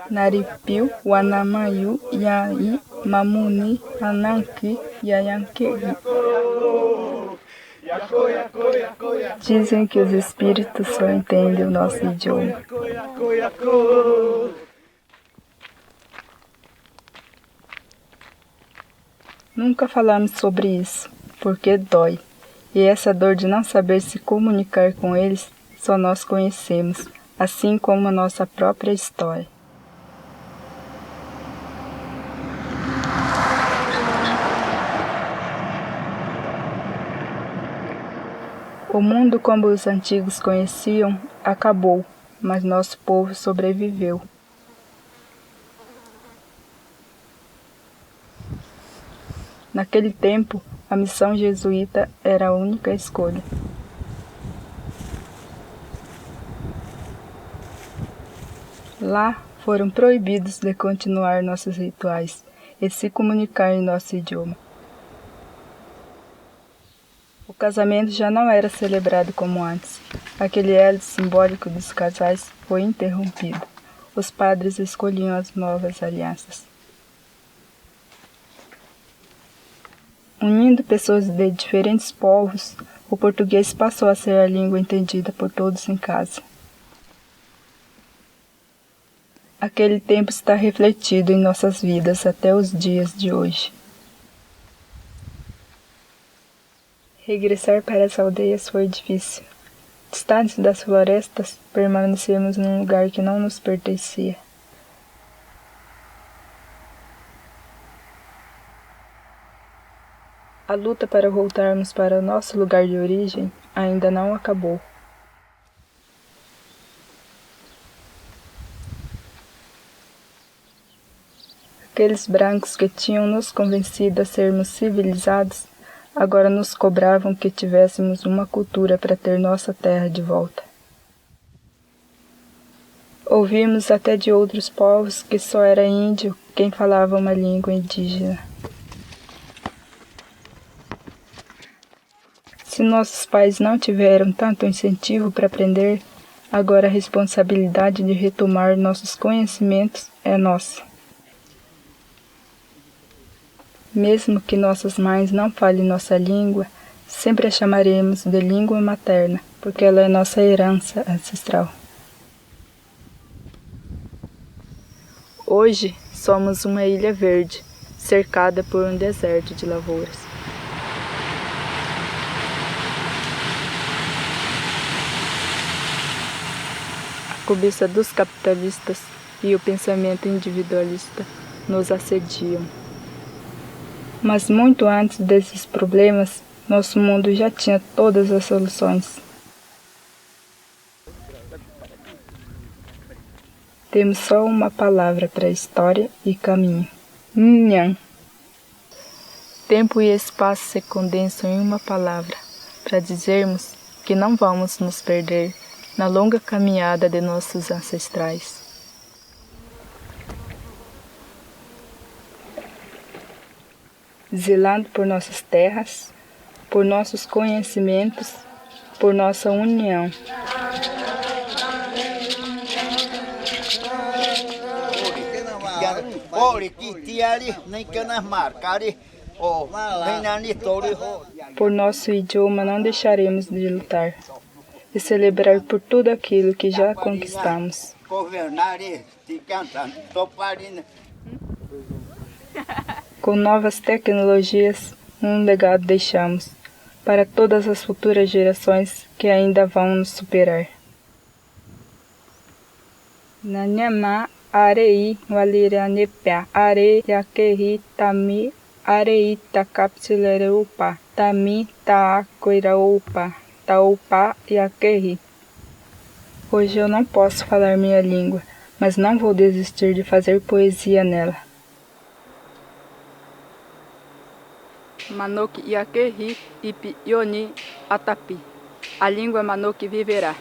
Naripiu, Wanamayu, Yai, Mamuni, Ananki, Yayankeri. Dizem que os espíritos só entendem o nosso idioma. Nunca falamos sobre isso, porque dói. E essa dor de não saber se comunicar com eles, só nós conhecemos, assim como a nossa própria história. O mundo como os antigos conheciam acabou, mas nosso povo sobreviveu. Naquele tempo, a missão jesuíta era a única escolha. Lá foram proibidos de continuar nossos rituais e se comunicar em nosso idioma. O casamento já não era celebrado como antes. Aquele elo simbólico dos casais foi interrompido. Os padres escolhiam as novas alianças. Unindo pessoas de diferentes povos, o português passou a ser a língua entendida por todos em casa. Aquele tempo está refletido em nossas vidas até os dias de hoje. Regressar para as aldeias foi difícil. Distantes das florestas, permanecemos num lugar que não nos pertencia. A luta para voltarmos para o nosso lugar de origem ainda não acabou. Aqueles brancos que tinham nos convencido a sermos civilizados, agora nos cobravam que tivéssemos uma cultura para ter nossa terra de volta. Ouvimos até de outros povos que só era índio quem falava uma língua indígena. Se nossos pais não tiveram tanto incentivo para aprender, agora a responsabilidade de retomar nossos conhecimentos é nossa. Mesmo que nossas mães não falem nossa língua, sempre a chamaremos de língua materna, porque ela é nossa herança ancestral. Hoje somos uma ilha verde, cercada por um deserto de lavouras. A cobiça dos capitalistas e o pensamento individualista nos assediam. Mas muito antes desses problemas, nosso mundo já tinha todas as soluções. Temos só uma palavra para história e caminho. Nhan. Tempo e espaço se condensam em uma palavra, para dizermos que não vamos nos perder na longa caminhada de nossos ancestrais. Zelando por nossas terras, por nossos conhecimentos, por nossa união. Por nosso idioma não deixaremos de lutar e celebrar por tudo aquilo que já conquistamos. Com novas tecnologias, um legado deixamos para todas as futuras gerações que ainda vão nos superar. Nanyama arei waliranepia are yakehi tami arei takapsilereupa tami taakoiraupa taupa yakehi. Hoje eu não posso falar minha língua, mas não vou desistir de fazer poesia nela. Manok yakehi ipi yoni atapi. A língua Manok viverá.